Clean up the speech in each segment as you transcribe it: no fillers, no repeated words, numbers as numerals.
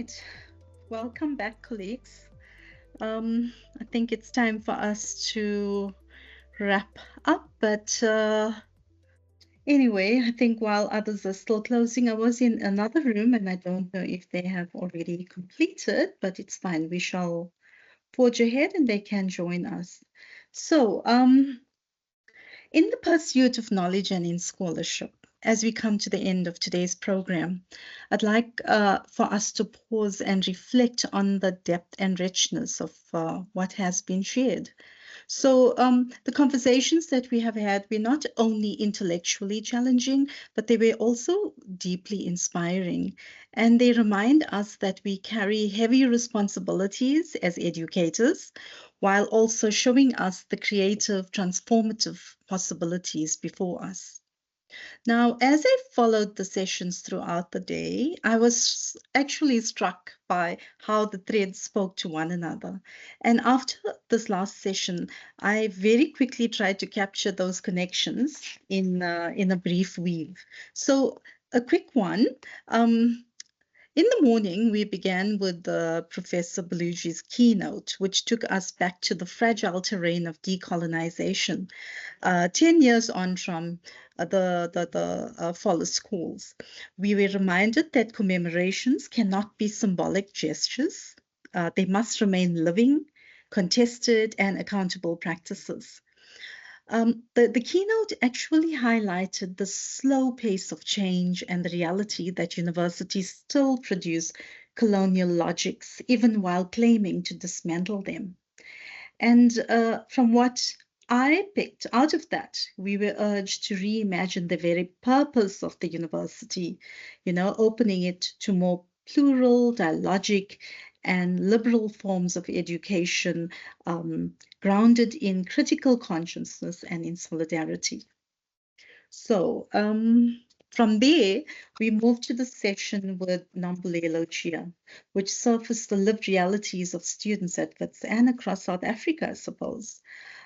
right. Welcome back, colleagues. I think it's time for us to wrap up. But anyway, I think while others are still closing, I was in another room and I don't know if they have already completed, but it's fine. We shall forge ahead and they can join us. So, in the pursuit of knowledge and in scholarship, as we come to the end of today's program, I'd like for us to pause and reflect on the depth and richness of what has been shared. So, the conversations that we have had were not only intellectually challenging, but they were also deeply inspiring. And they remind us that we carry heavy responsibilities as educators, while also showing us the creative, transformative possibilities before us. Now, as I followed the sessions throughout the day, I was actually struck by how the threads spoke to one another. And after this last session, I very quickly tried to capture those connections in a brief weave. So, a quick one. Um, in the morning, we began with Professor Belugi's keynote, which took us back to the fragile terrain of decolonization, 10 years on from the Follis schools. We were reminded that commemorations cannot be symbolic gestures. They must remain living, contested, and accountable practices. The keynote actually highlighted the slow pace of change and the reality that universities still produce colonial logics, even while claiming to dismantle them. And from what I picked out of that, we were urged to reimagine the very purpose of the university, opening it to more plural, dialogic, and liberal forms of education, grounded in critical consciousness and in solidarity. So, from there, we moved to the session with Nambulelo Chia, which surfaced the lived realities of students at WITS and across South Africa, I suppose.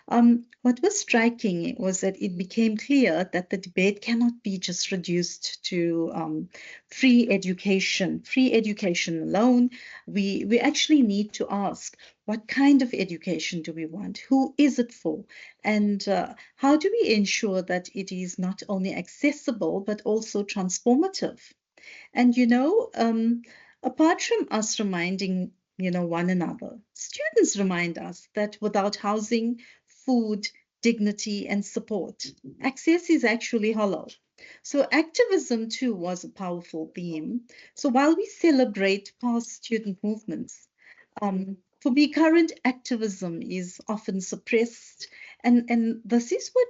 What was striking was that it became clear that the debate cannot be just reduced to free education. Free education alone. We actually need to ask, what kind of education do we want? Who is it for? And how do we ensure that it is not only accessible but also transformative? And apart from us reminding one another, students remind us that without housing, food, dignity, and support, access is actually hollow. So activism too was a powerful theme. So while we celebrate past student movements, for me, current activism is often suppressed, and this is what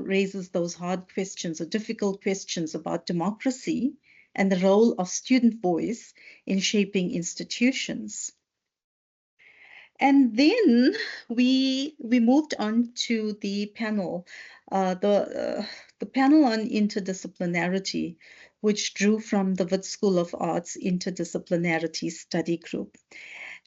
raises those hard questions or difficult questions about democracy and the role of student voice in shaping institutions. And then we moved on to the panel, the panel on interdisciplinarity, which drew from the Wits School of Arts Interdisciplinarity Study Group.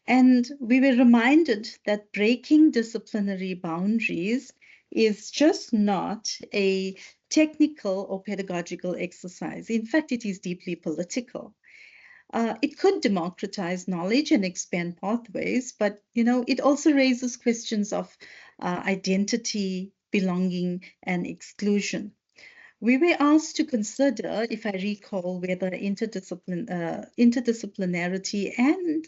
And we were reminded that breaking disciplinary boundaries is just not a technical or pedagogical exercise. In fact, it is deeply political. It could democratize knowledge and expand pathways, but it also raises questions of identity, belonging, and exclusion. We were asked to consider, if I recall, whether interdisciplinarity and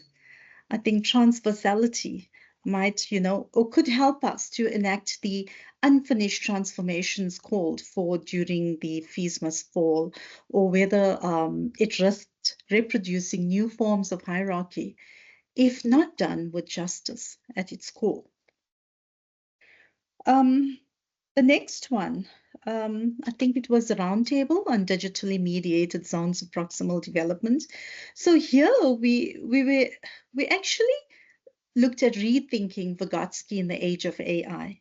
I think transversality might, or could help us to enact the unfinished transformations called for during the Fees Must Fall, or whether it risked reproducing new forms of hierarchy, if not done with justice at its core. The next one, I think it was the roundtable on digitally mediated zones of proximal development. So here we actually looked at rethinking Vygotsky in the age of AI.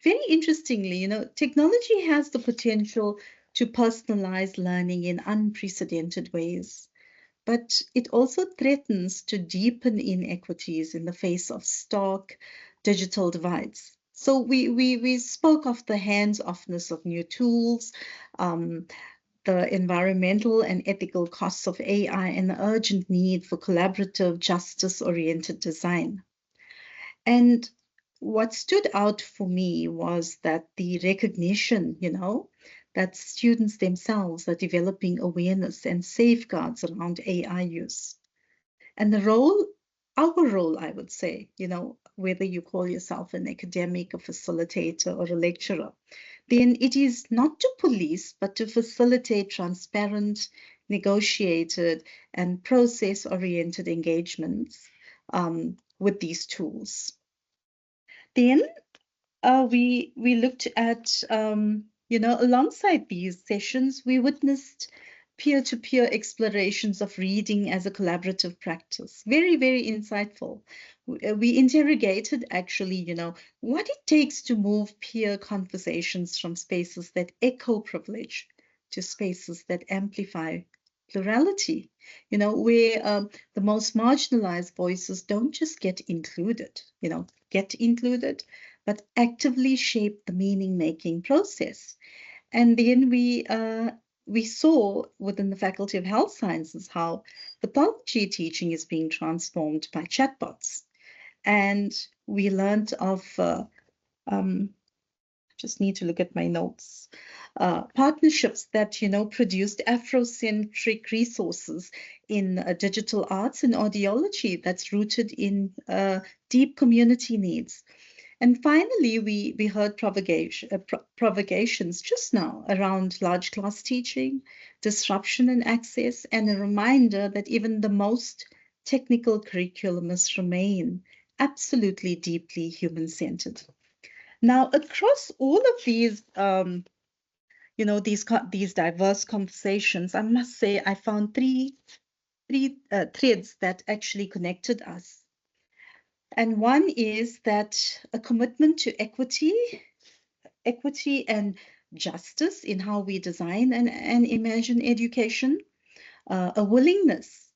Very interestingly, technology has the potential to personalize learning in unprecedented ways, but it also threatens to deepen inequities in the face of stark digital divides. So we spoke of the hands-offness of new tools, um, the environmental and ethical costs of AI, and the urgent need for collaborative, justice-oriented design. And what stood out for me was that the recognition, that students themselves are developing awareness and safeguards around AI use. And our role, I would say, whether you call yourself an academic, a facilitator, or a lecturer, then it is not to police, but to facilitate transparent, negotiated, and process-oriented engagements with these tools. Then we looked at, alongside these sessions, we witnessed peer-to-peer explorations of reading as a collaborative practice. Very, very insightful. We interrogated actually, what it takes to move peer conversations from spaces that echo privilege to spaces that amplify plurality, where the most marginalized voices don't just get included, but actively shape the meaning-making process. And then we saw within the Faculty of Health Sciences how pathology teaching is being transformed by chatbots. And we learned of, just need to look at my notes, partnerships that, produced Afrocentric resources in digital arts and audiology that's rooted in deep community needs. And finally, we heard provocations just now around large class teaching, disruption in access, and a reminder that even the most technical curriculum must remain absolutely deeply human-centered. Now, across all of these, these diverse conversations, I must say I found three threads that actually connected us. And one is that a commitment to equity and justice in how we design and imagine education,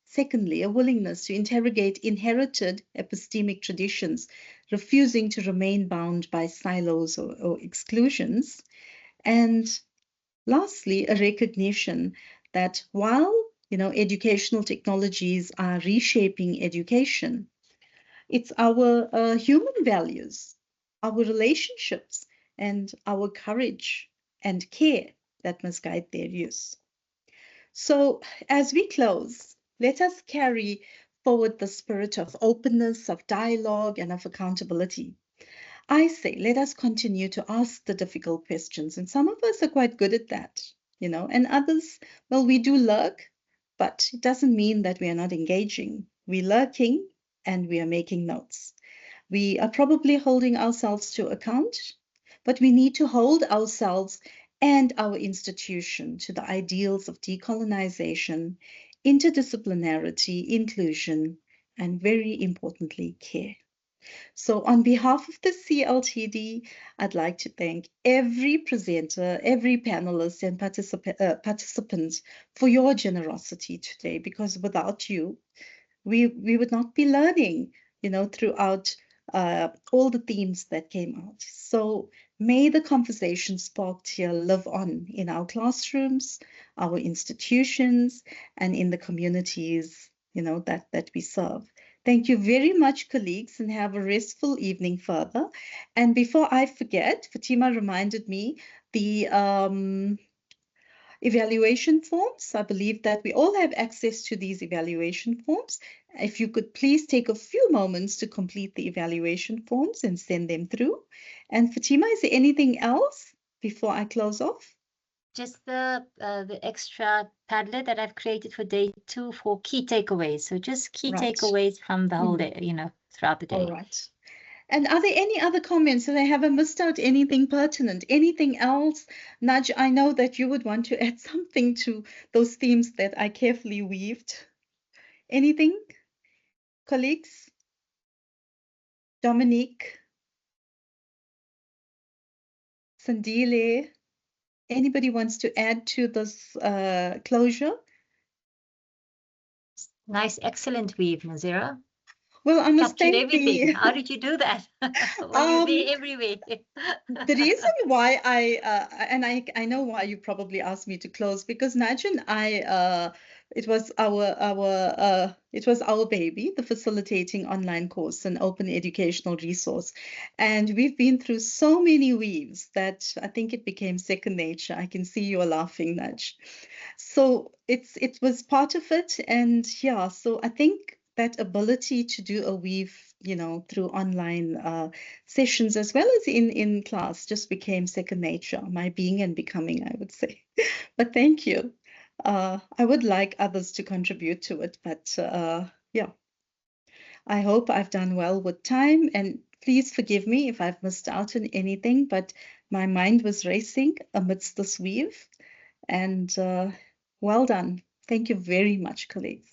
secondly, a willingness to interrogate inherited epistemic traditions, refusing to remain bound by silos or exclusions, and lastly, a recognition that while educational technologies are reshaping education, it's our human values, our relationships, and our courage and care that must guide their use. So as we close, let us carry forward the spirit of openness, of dialogue, and of accountability. I say, let us continue to ask the difficult questions. And some of us are quite good at that, and others, well, we do lurk, but it doesn't mean that we are not engaging. We're lurking and we are making notes. We are probably holding ourselves to account, but we need to hold ourselves and our institution to the ideals of decolonization, interdisciplinarity, inclusion, and very importantly, care. So on behalf of the CLTD, I'd like to thank every presenter, every panelist and participants for your generosity today, because without you, we would not be learning, throughout all the themes that came out. So may the conversation sparked here live on in our classrooms, our institutions, and in the communities, that we serve. Thank you very much, colleagues, and have a restful evening further. And before I forget, Fatima reminded me the evaluation forms. I believe that we all have access to these evaluation forms. If you could please take a few moments to complete the evaluation forms and send them through. And Fatima, is there anything else before I close off? Just the extra Padlet that I've created for day 2 for key takeaways. So just key takeaways from the whole day, throughout the day. All right. And are there any other comments that I haven't missed out? Anything pertinent? Anything else? Naj, I know that you would want to add something to those themes that I carefully weaved. Anything? Colleagues? Dominique? Sandile? Anybody wants to add to this closure? Nice, excellent weave, Nazira. Well, I must captured thank everything. the How did you do that? Were you there everywhere? the reason why I know why you probably asked me to close, because imagine it was our baby, the facilitating online course, an open educational resource, and we've been through so many weaves that I think it became second nature. I can see you are laughing, Nudge. So it was part of it, and yeah, so I think that ability to do a weave, through online sessions as well as in class just became second nature, my being and becoming, I would say. But thank you. I would like others to contribute to it, but yeah, I hope I've done well with time, and please forgive me if I've missed out on anything, but my mind was racing amidst this weave, and well done. Thank you very much, colleagues.